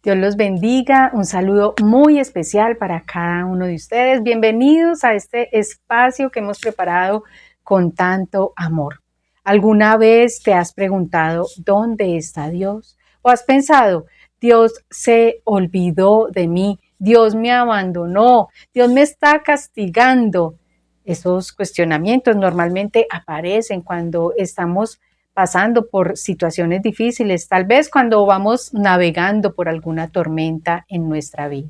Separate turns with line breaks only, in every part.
Dios los bendiga, un saludo muy especial para cada uno de ustedes. Bienvenidos a este espacio que hemos preparado con tanto amor. ¿Alguna vez te has preguntado dónde está Dios? ¿O has pensado, Dios se olvidó de mí, Dios me abandonó, Dios me está castigando? Esos cuestionamientos normalmente aparecen cuando estamos pasando por situaciones difíciles, tal vez cuando vamos navegando por alguna tormenta en nuestra vida.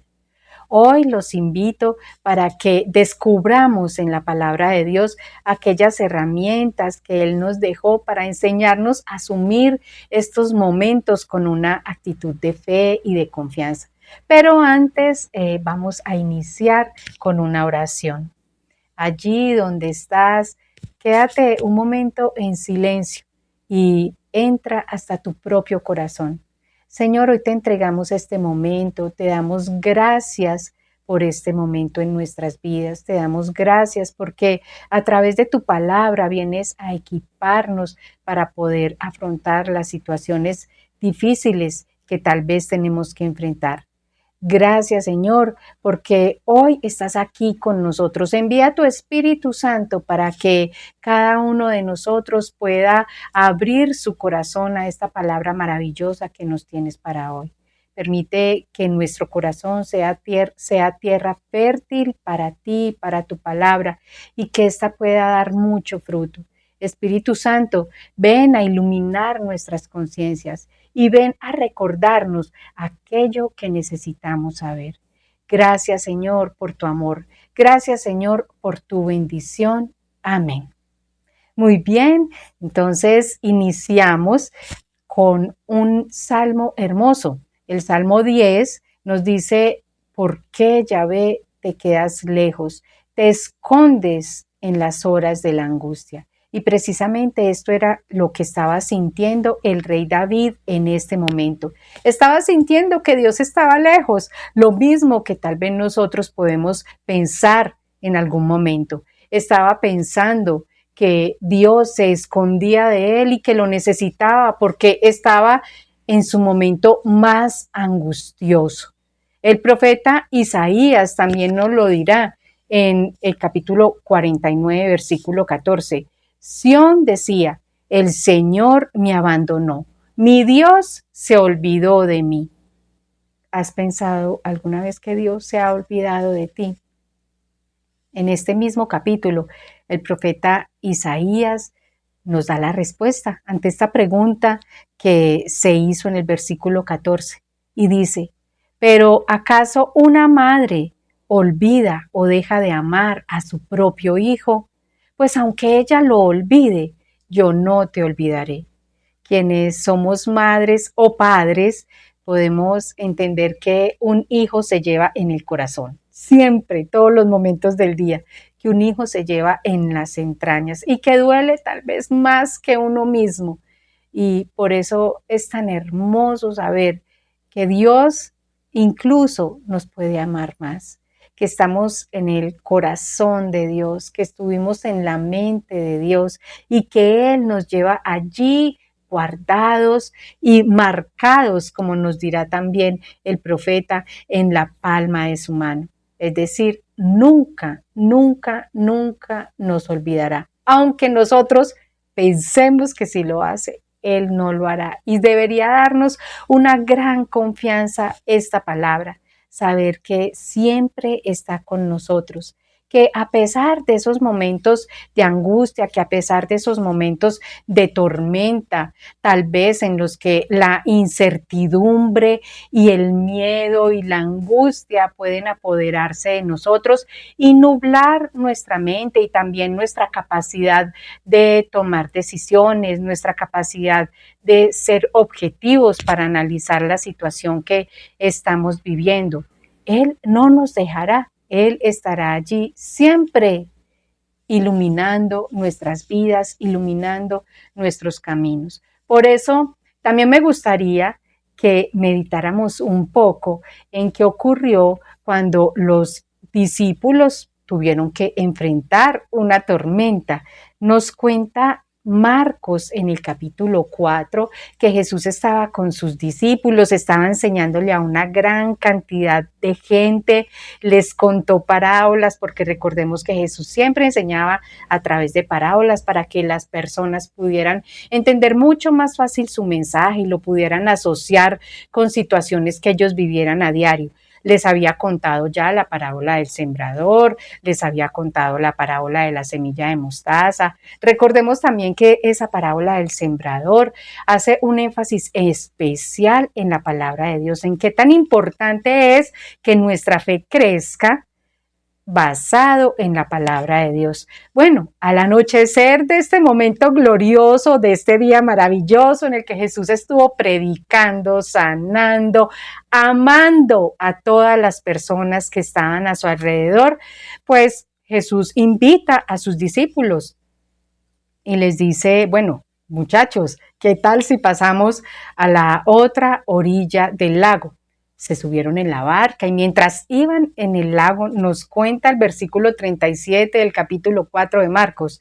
Hoy los invito para que descubramos en la palabra de Dios aquellas herramientas que Él nos dejó para enseñarnos a asumir estos momentos con una actitud de fe y de confianza. Pero antes vamos a iniciar con una oración. Allí donde estás, quédate un momento en silencio y entra hasta tu propio corazón. Señor, hoy te entregamos este momento, te damos gracias por este momento en nuestras vidas, te damos gracias porque a través de tu palabra vienes a equiparnos para poder afrontar las situaciones difíciles que tal vez tenemos que enfrentar. Gracias, Señor, porque hoy estás aquí con nosotros. Envía tu Espíritu Santo para que cada uno de nosotros pueda abrir su corazón a esta palabra maravillosa que nos tienes para hoy. Permite que nuestro corazón sea tierra fértil para ti, para tu palabra, y que ésta pueda dar mucho fruto. Espíritu Santo, ven a iluminar nuestras conciencias y ven a recordarnos aquello que necesitamos saber. Gracias, Señor, por tu amor. Gracias, Señor, por tu bendición. Amén. Muy bien, entonces iniciamos con un salmo hermoso. El Salmo 10 nos dice, ¿por qué, Yahvé, te quedas lejos? Te escondes en las horas de la angustia. Y precisamente esto era lo que estaba sintiendo el rey David en este momento. Estaba sintiendo que Dios estaba lejos, lo mismo que tal vez nosotros podemos pensar en algún momento. Estaba pensando que Dios se escondía de él y que lo necesitaba porque estaba en su momento más angustioso. El profeta Isaías también nos lo dirá en el capítulo 49, versículo 14. Sión decía, el Señor me abandonó, mi Dios se olvidó de mí. ¿Has pensado alguna vez que Dios se ha olvidado de ti? En este mismo capítulo, el profeta Isaías nos da la respuesta ante esta pregunta que se hizo en el versículo 14 y dice, ¿pero acaso una madre olvida o deja de amar a su propio hijo? Pues aunque ella lo olvide, yo no te olvidaré. Quienes somos madres o padres, podemos entender que un hijo se lleva en el corazón, siempre, todos los momentos del día, que un hijo se lleva en las entrañas y que duele tal vez más que uno mismo. Y por eso es tan hermoso saber que Dios incluso nos puede amar más, que estamos en el corazón de Dios, que estuvimos en la mente de Dios y que Él nos lleva allí guardados y marcados, como nos dirá también el profeta, en la palma de su mano. Es decir, nunca, nunca, nunca nos olvidará. Aunque nosotros pensemos que sí lo hace, Él no lo hará. Y debería darnos una gran confianza esta palabra, saber que siempre está con nosotros, que a pesar de esos momentos de angustia, que a pesar de esos momentos de tormenta, tal vez en los que la incertidumbre y el miedo y la angustia pueden apoderarse de nosotros y nublar nuestra mente y también nuestra capacidad de tomar decisiones, nuestra capacidad de ser objetivos para analizar la situación que estamos viviendo. Él no nos dejará. Él estará allí siempre iluminando nuestras vidas, iluminando nuestros caminos. Por eso también me gustaría que meditáramos un poco en qué ocurrió cuando los discípulos tuvieron que enfrentar una tormenta. Nos cuenta Marcos en el capítulo 4, que Jesús estaba con sus discípulos, estaba enseñándole a una gran cantidad de gente, les contó parábolas, porque recordemos que Jesús siempre enseñaba a través de parábolas para que las personas pudieran entender mucho más fácil su mensaje y lo pudieran asociar con situaciones que ellos vivieran a diario. Les había contado ya la parábola del sembrador, les había contado la parábola de la semilla de mostaza. Recordemos también que esa parábola del sembrador hace un énfasis especial en la palabra de Dios, en qué tan importante es que nuestra fe crezca basado en la palabra de Dios. Bueno, al anochecer de este momento glorioso, de este día maravilloso en el que Jesús estuvo predicando, sanando, amando a todas las personas que estaban a su alrededor, pues Jesús invita a sus discípulos y les dice, bueno, muchachos, ¿qué tal si pasamos a la otra orilla del lago? Se subieron en la barca y mientras iban en el lago, nos cuenta el versículo 37 del capítulo 4 de Marcos,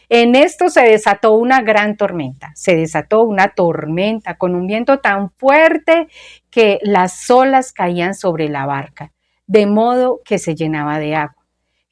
en esto se desató una gran tormenta, se desató una tormenta con un viento tan fuerte que las olas caían sobre la barca, de modo que se llenaba de agua.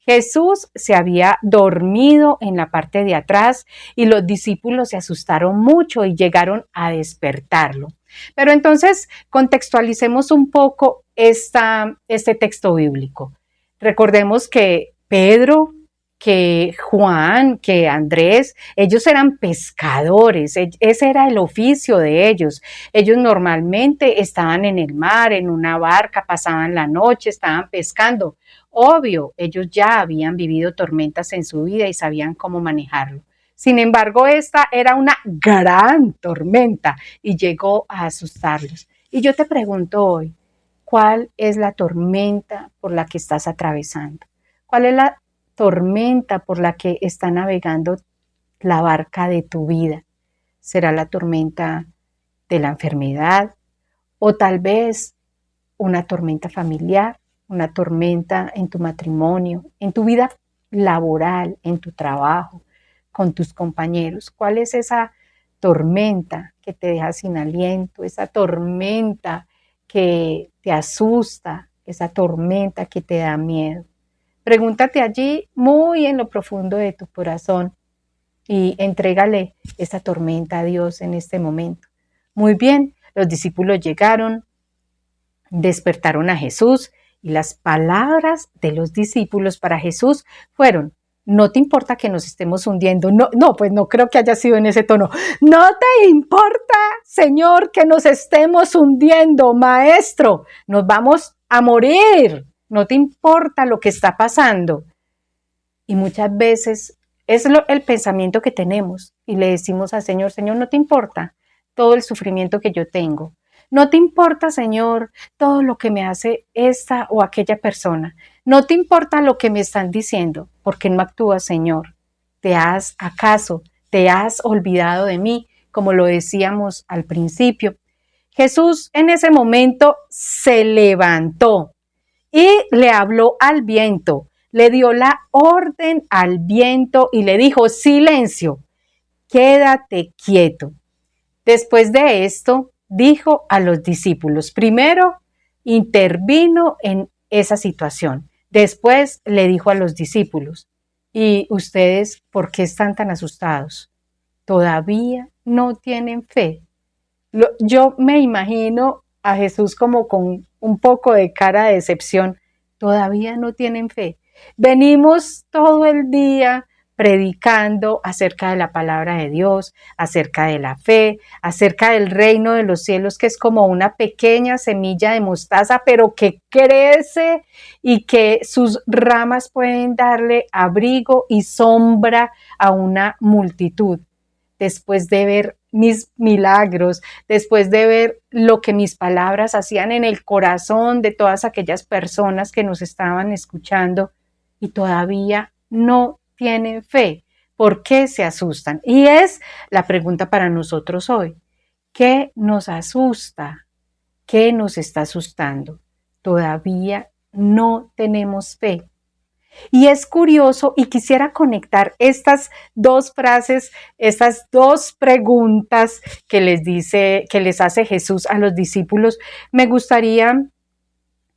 Jesús se había dormido en la parte de atrás y los discípulos se asustaron mucho y llegaron a despertarlo. Pero entonces contextualicemos un poco este texto bíblico. Recordemos que Pedro, que Juan, que Andrés, ellos eran pescadores, ese era el oficio de ellos. Ellos normalmente estaban en el mar, en una barca, pasaban la noche, estaban pescando. Obvio, ellos ya habían vivido tormentas en su vida y sabían cómo manejarlo. Sin embargo, esta era una gran tormenta y llegó a asustarlos. Y yo te pregunto hoy, ¿cuál es la tormenta por la que estás atravesando? ¿Cuál es la tormenta por la que está navegando la barca de tu vida? ¿Será la tormenta de la enfermedad o tal vez una tormenta familiar, una tormenta en tu matrimonio, en tu vida laboral, en tu trabajo, con tus compañeros? ¿Cuál es esa tormenta que te deja sin aliento, esa tormenta que te asusta, esa tormenta que te da miedo? Pregúntate allí muy en lo profundo de tu corazón y entrégale esa tormenta a Dios en este momento. Muy bien, los discípulos llegaron, despertaron a Jesús y las palabras de los discípulos para Jesús fueron: no te importa que nos estemos hundiendo. No, pues no creo que haya sido en ese tono. No te importa, Señor, que nos estemos hundiendo, Maestro. Nos vamos a morir. No te importa lo que está pasando. Y muchas veces es el pensamiento que tenemos y le decimos al Señor: Señor, no te importa todo el sufrimiento que yo tengo. No te importa, Señor, todo lo que me hace esta o aquella persona. No te importa lo que me están diciendo. ¿Por qué no actúas, Señor? ¿Acaso te has olvidado de mí? Como lo decíamos al principio. Jesús en ese momento se levantó y le habló al viento. Le dio la orden al viento y le dijo: silencio, quédate quieto. Después de esto, dijo a los discípulos, primero intervino en esa situación, después le dijo a los discípulos: ¿y ustedes por qué están tan asustados? ¿Todavía no tienen fe? Yo me imagino a Jesús como con un poco de cara de decepción. ¿Todavía no tienen fe? Venimos todo el día predicando acerca de la palabra de Dios, acerca de la fe, acerca del reino de los cielos, que es como una pequeña semilla de mostaza, pero que crece y que sus ramas pueden darle abrigo y sombra a una multitud. Después de ver mis milagros, después de ver lo que mis palabras hacían en el corazón de todas aquellas personas que nos estaban escuchando, y todavía no tienen fe. ¿Por qué se asustan? Y es la pregunta para nosotros hoy. ¿Qué nos asusta? ¿Qué nos está asustando? Todavía no tenemos fe. Y es curioso y quisiera conectar estas dos frases, estas dos preguntas que les hace Jesús a los discípulos. Me gustaría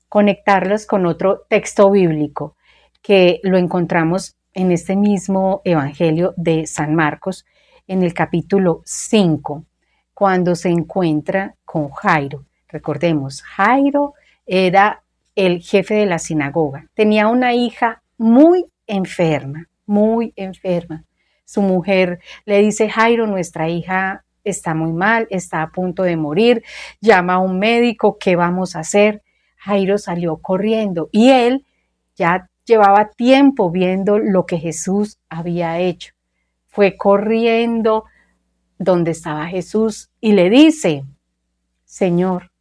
conectarlas con otro texto bíblico que lo encontramos en este mismo Evangelio de San Marcos, en el capítulo 5, cuando se encuentra con Jairo. Recordemos, Jairo era el jefe de la sinagoga. Tenía una hija muy enferma, muy enferma. Su mujer le dice: Jairo, nuestra hija está muy mal, está a punto de morir, llama a un médico, ¿qué vamos a hacer? Jairo salió corriendo y él ya llevaba tiempo viendo lo que Jesús había hecho. Fue corriendo donde estaba Jesús y le dice: Señor,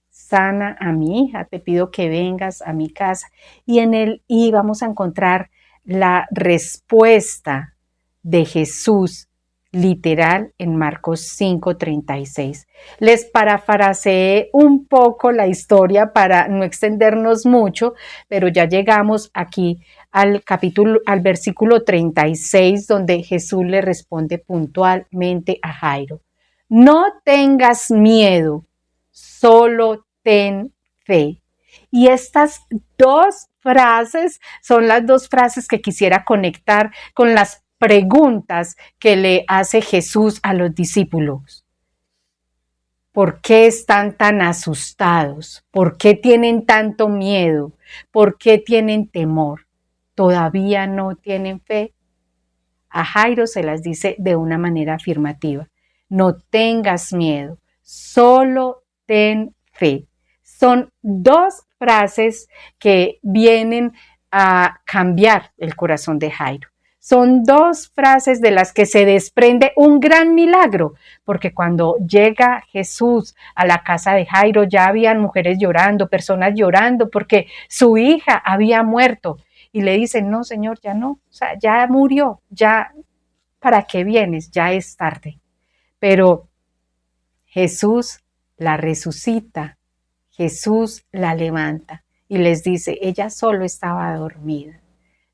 sana a mi hija, te pido que vengas a mi casa. Y vamos a encontrar la respuesta de Jesús literal en Marcos 5:36. Les parafraseé un poco la historia para no extendernos mucho, pero ya llegamos aquí al versículo 36, donde Jesús le responde puntualmente a Jairo: no tengas miedo, solo ten fe. Y estas dos frases son las dos frases que quisiera conectar con las preguntas que le hace Jesús a los discípulos. ¿Por qué están tan asustados? ¿Por qué tienen tanto miedo? ¿Por qué tienen temor? ¿Todavía no tienen fe? A Jairo se las dice de una manera afirmativa: no tengas miedo, solo ten fe. Son dos frases que vienen a cambiar el corazón de Jairo. Son dos frases de las que se desprende un gran milagro, porque cuando llega Jesús a la casa de Jairo ya habían mujeres llorando, personas llorando porque su hija había muerto. Y le dicen: no, Señor, ya no, o sea, ya murió, ya, ¿para qué vienes? Ya es tarde. Pero Jesús la resucita, Jesús la levanta y les dice: ella solo estaba dormida.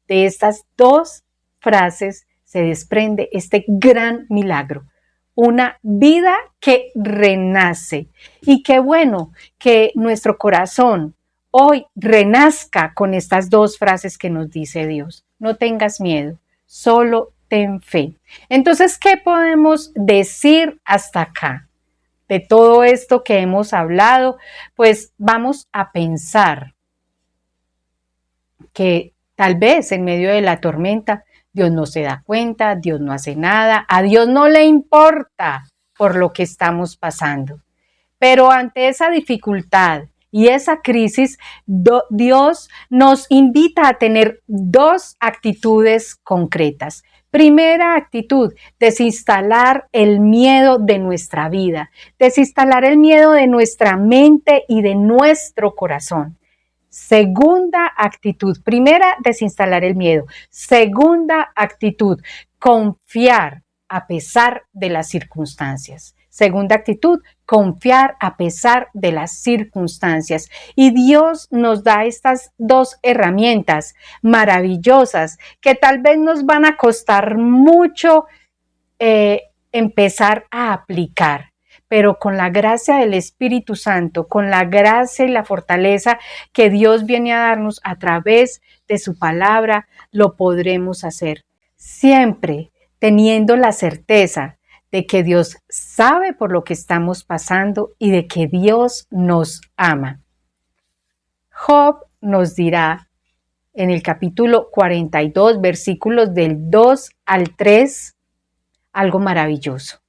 De estas dos frases se desprende este gran milagro, una vida que renace. Y qué bueno que nuestro corazón hoy renazca con estas dos frases que nos dice Dios: no tengas miedo, solo ten fe. Entonces, ¿qué podemos decir hasta acá? De todo esto que hemos hablado, pues vamos a pensar que tal vez en medio de la tormenta Dios no se da cuenta, Dios no hace nada, a Dios no le importa por lo que estamos pasando. Pero ante esa dificultad y esa crisis, Dios nos invita a tener dos actitudes concretas. Primera actitud: desinstalar el miedo de nuestra vida, desinstalar el miedo de nuestra mente y de nuestro corazón. Segunda actitud: primera, desinstalar el miedo. Segunda actitud: confiar a pesar de las circunstancias. Segunda actitud: confiar a pesar de las circunstancias. Y Dios nos da estas dos herramientas maravillosas que tal vez nos van a costar mucho empezar a aplicar. Pero con la gracia del Espíritu Santo, con la gracia y la fortaleza que Dios viene a darnos a través de su palabra, lo podremos hacer. Siempre teniendo la certeza de que Dios sabe por lo que estamos pasando y de que Dios nos ama. Job nos dirá en el capítulo 42, versículos del 2 al 3, algo maravilloso.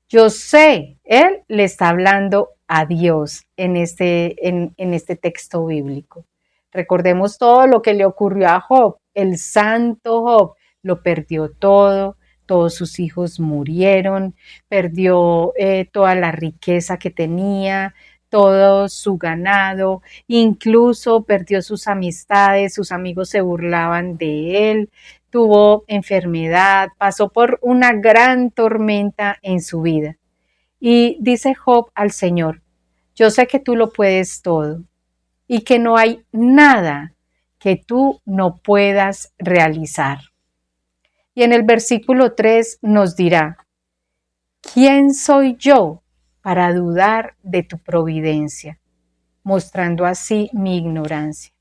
Yo sé, él le está hablando a Dios en este texto bíblico. Recordemos todo lo que le ocurrió a Job. El santo Job lo perdió todo, todos sus hijos murieron, perdió toda la riqueza que tenía, todo su ganado, incluso perdió sus amistades, sus amigos se burlaban de él, tuvo enfermedad, pasó por una gran tormenta en su vida. Y dice Job al Señor: yo sé que tú lo puedes todo y que no hay nada que tú no puedas realizar. Y en el versículo 3 nos dirá, ¿quién soy yo para dudar de tu providencia? Mostrando así mi ignorancia.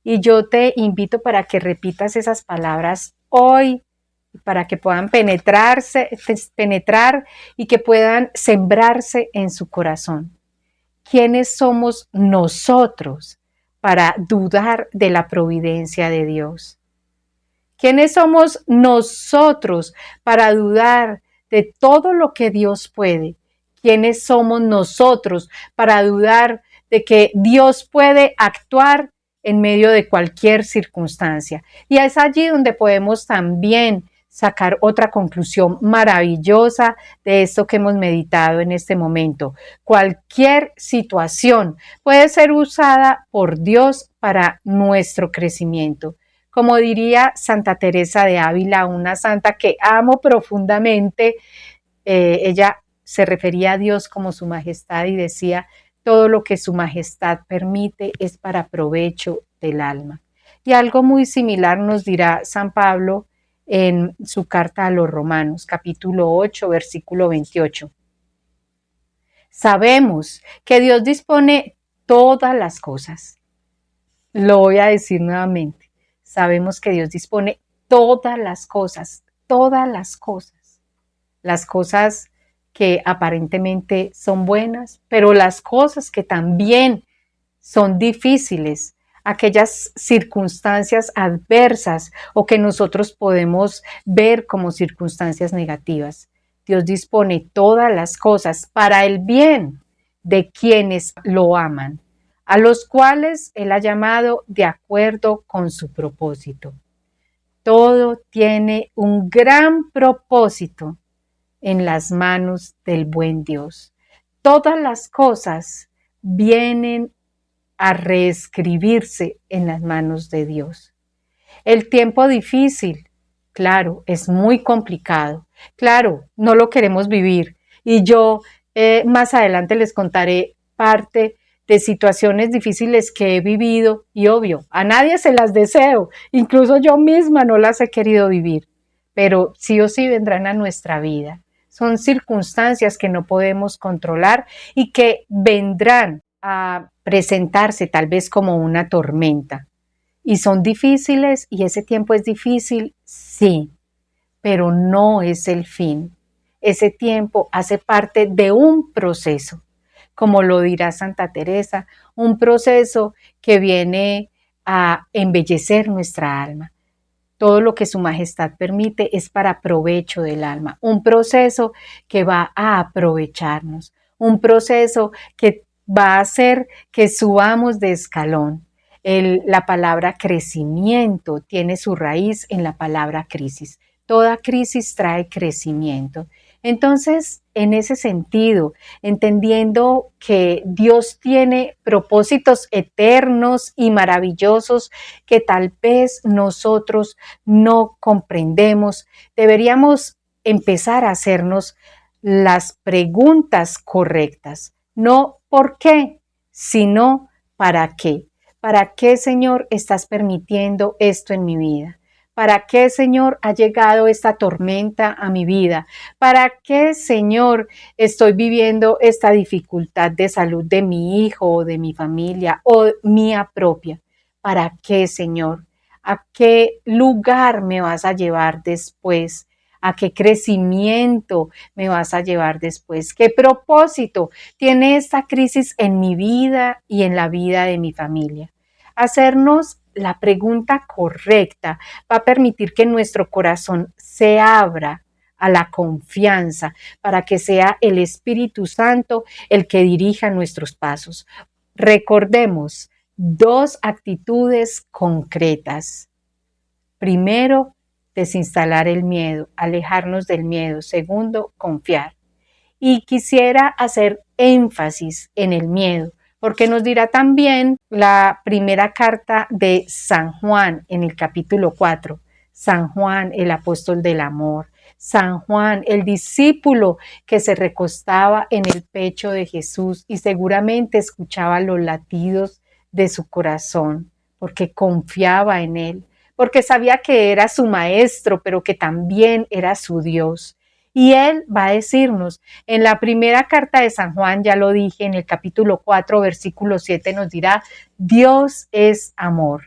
Y yo te invito para que repitas esas palabras hoy, para que puedan penetrar y que puedan sembrarse en su corazón. ¿Quiénes somos nosotros para dudar de la providencia de Dios? ¿Quiénes somos nosotros para dudar de todo lo que Dios puede? ¿Quiénes somos nosotros para dudar de que Dios puede actuar en medio de cualquier circunstancia? Y es allí donde podemos también sacar otra conclusión maravillosa de esto que hemos meditado en este momento. Cualquier situación puede ser usada por Dios para nuestro crecimiento. Como diría Santa Teresa de Ávila, una santa que amo profundamente, ella se refería a Dios como su majestad y decía, todo lo que su majestad permite es para provecho del alma. Y algo muy similar nos dirá San Pablo en su carta a los Romanos, capítulo 8, versículo 28. Sabemos que Dios dispone todas las cosas. Lo voy a decir nuevamente. Sabemos que Dios dispone todas las cosas que aparentemente son buenas, pero las cosas que también son difíciles, aquellas circunstancias adversas o que nosotros podemos ver como circunstancias negativas. Dios dispone todas las cosas para el bien de quienes lo aman, a los cuales Él ha llamado de acuerdo con su propósito. Todo tiene un gran propósito en las manos del buen Dios. Todas las cosas vienen a reescribirse en las manos de Dios. El tiempo difícil, claro, es muy complicado. Claro, no lo queremos vivir. Y yo más adelante les contaré parte de situaciones difíciles que he vivido y obvio, a nadie se las deseo, incluso yo misma no las he querido vivir, pero sí o sí vendrán a nuestra vida. Son circunstancias que no podemos controlar y que vendrán a presentarse tal vez como una tormenta. Y son difíciles y ese tiempo es difícil, sí, pero no es el fin. Ese tiempo hace parte de un proceso, como lo dirá Santa Teresa, un proceso que viene a embellecer nuestra alma. Todo lo que su majestad permite es para provecho del alma, un proceso que va a aprovecharnos, un proceso que va a hacer que subamos de escalón. La palabra crecimiento tiene su raíz en la palabra crisis. Toda crisis trae crecimiento. Entonces, en ese sentido, entendiendo que Dios tiene propósitos eternos y maravillosos que tal vez nosotros no comprendemos, deberíamos empezar a hacernos las preguntas correctas. No por qué, sino para qué. ¿Para qué, Señor, estás permitiendo esto en mi vida? ¿Para qué, Señor, ha llegado esta tormenta a mi vida? ¿Para qué, Señor, estoy viviendo esta dificultad de salud de mi hijo o de mi familia o mía propia? ¿Para qué, Señor? ¿A qué lugar me vas a llevar después? ¿A qué crecimiento me vas a llevar después? ¿Qué propósito tiene esta crisis en mi vida y en la vida de mi familia? Hacernos la pregunta correcta va a permitir que nuestro corazón se abra a la confianza para que sea el Espíritu Santo el que dirija nuestros pasos. Recordemos dos actitudes concretas. Primero, desinstalar el miedo, alejarnos del miedo. Segundo, confiar. Y quisiera hacer énfasis en el miedo, porque nos dirá también la primera carta de San Juan en el capítulo 4. San Juan, el apóstol del amor. San Juan, el discípulo que se recostaba en el pecho de Jesús y seguramente escuchaba los latidos de su corazón, porque confiaba en Él, porque sabía que era su maestro, pero que también era su Dios. Y Él va a decirnos, en la primera carta de San Juan, ya lo dije, en el capítulo 4, versículo 7 nos dirá, Dios es amor.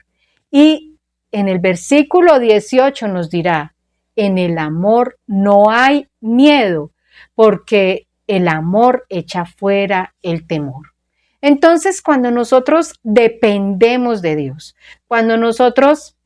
Y en el versículo 18 nos dirá, en el amor no hay miedo, porque el amor echa fuera el temor. Entonces, cuando nosotros dependemos de Dios, cuando nosotros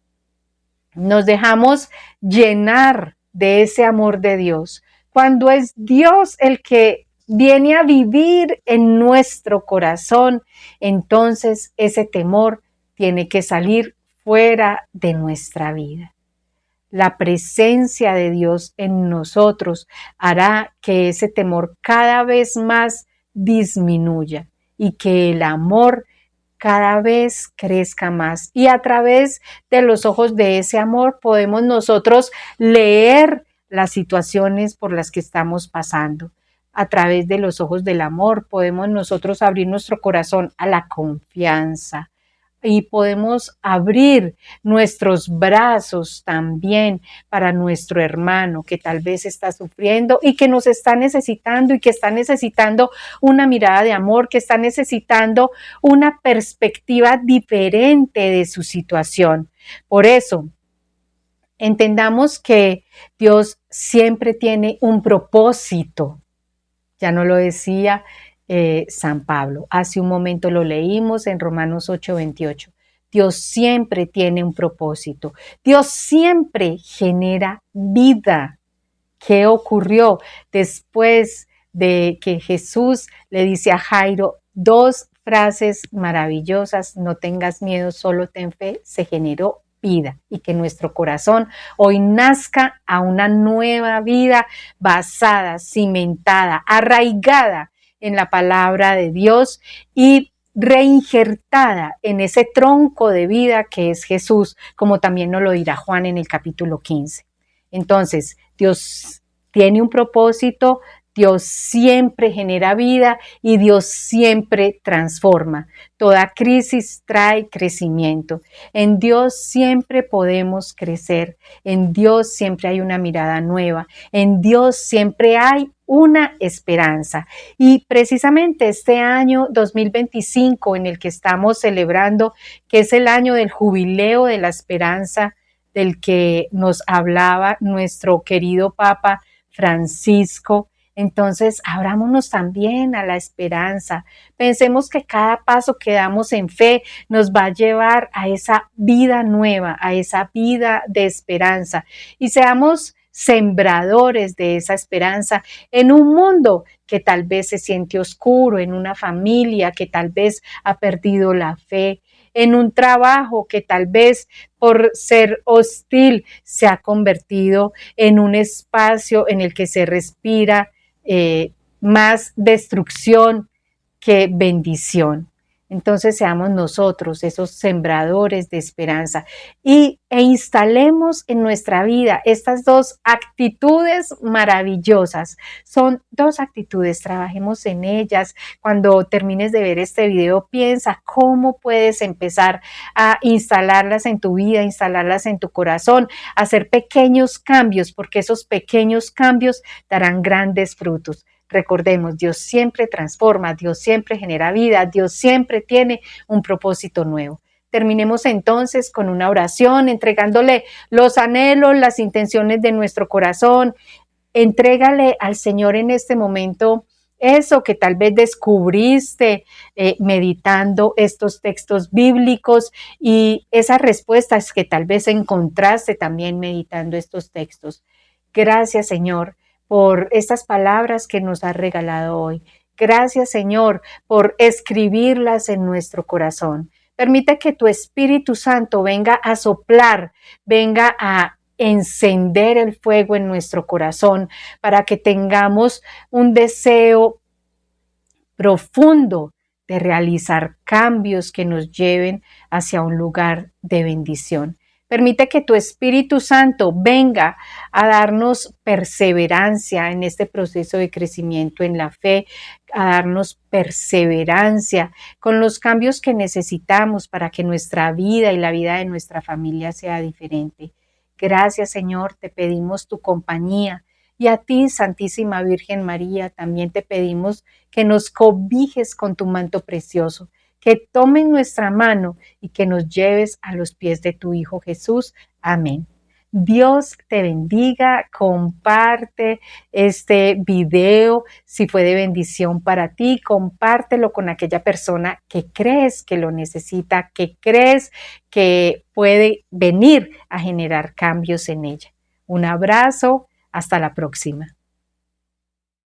nos dejamos llenar de ese amor de Dios, cuando es Dios el que viene a vivir en nuestro corazón, entonces ese temor tiene que salir fuera de nuestra vida. La presencia de Dios en nosotros hará que ese temor cada vez más disminuya y que el amor cada vez crezca más. Y a través de los ojos de ese amor podemos nosotros leer las situaciones por las que estamos pasando. A través de los ojos del amor podemos nosotros abrir nuestro corazón a la confianza, y podemos abrir nuestros brazos también para nuestro hermano que tal vez está sufriendo y que nos está necesitando y que está necesitando una mirada de amor, que está necesitando una perspectiva diferente de su situación. Por eso, entendamos que Dios siempre tiene un propósito. Ya no lo decía San Pablo. Hace un momento lo leímos en Romanos 8:28. Dios siempre tiene un propósito. Dios siempre genera vida. ¿Qué ocurrió después de que Jesús le dice a Jairo dos frases maravillosas? No tengas miedo, solo ten fe. Se generó vida y que nuestro corazón hoy nazca a una nueva vida basada, cimentada, arraigada en la palabra de Dios y reinjertada en ese tronco de vida que es Jesús, como también nos lo dirá Juan en el capítulo 15. Entonces, Dios tiene un propósito, Dios siempre genera vida y Dios siempre transforma. Toda crisis trae crecimiento. En Dios siempre podemos crecer. En Dios siempre hay una mirada nueva. En Dios siempre hay una esperanza. Y precisamente este año 2025 en el que estamos celebrando, que es el año del jubileo de la esperanza, del que nos hablaba nuestro querido Papa Francisco. Entonces, abrámonos también a la esperanza. Pensemos que cada paso que damos en fe nos va a llevar a esa vida nueva, a esa vida de esperanza. Y seamos sembradores de esa esperanza en un mundo que tal vez se siente oscuro, en una familia que tal vez ha perdido la fe, en un trabajo que tal vez por ser hostil se ha convertido en un espacio en el que se respira más destrucción que bendición. Entonces seamos nosotros esos sembradores de esperanza e instalemos en nuestra vida estas dos actitudes maravillosas. Son dos actitudes, trabajemos en ellas. Cuando termines de ver este video, piensa cómo puedes empezar a instalarlas en tu vida, instalarlas en tu corazón, hacer pequeños cambios, porque esos pequeños cambios darán grandes frutos. Recordemos, Dios siempre transforma, Dios siempre genera vida, Dios siempre tiene un propósito nuevo. Terminemos entonces con una oración, entregándole los anhelos, las intenciones de nuestro corazón. Entrégale al Señor en este momento eso que tal vez descubriste meditando estos textos bíblicos y esas respuestas que tal vez encontraste también meditando estos textos. Gracias, Señor, por estas palabras que nos has regalado hoy. Gracias, Señor, por escribirlas en nuestro corazón. Permite que tu Espíritu Santo venga a soplar, venga a encender el fuego en nuestro corazón para que tengamos un deseo profundo de realizar cambios que nos lleven hacia un lugar de bendición. Permite que tu Espíritu Santo venga a darnos perseverancia en este proceso de crecimiento en la fe, a darnos perseverancia con los cambios que necesitamos para que nuestra vida y la vida de nuestra familia sea diferente. Gracias, Señor, te pedimos tu compañía. Y a ti, Santísima Virgen María, también te pedimos que nos cobijes con tu manto precioso, que tomes nuestra mano y que nos lleves a los pies de tu Hijo Jesús. Amén. Dios te bendiga, comparte este video si fue de bendición para ti, compártelo con aquella persona que crees que lo necesita, que crees que puede venir a generar cambios en ella. Un abrazo, hasta la próxima.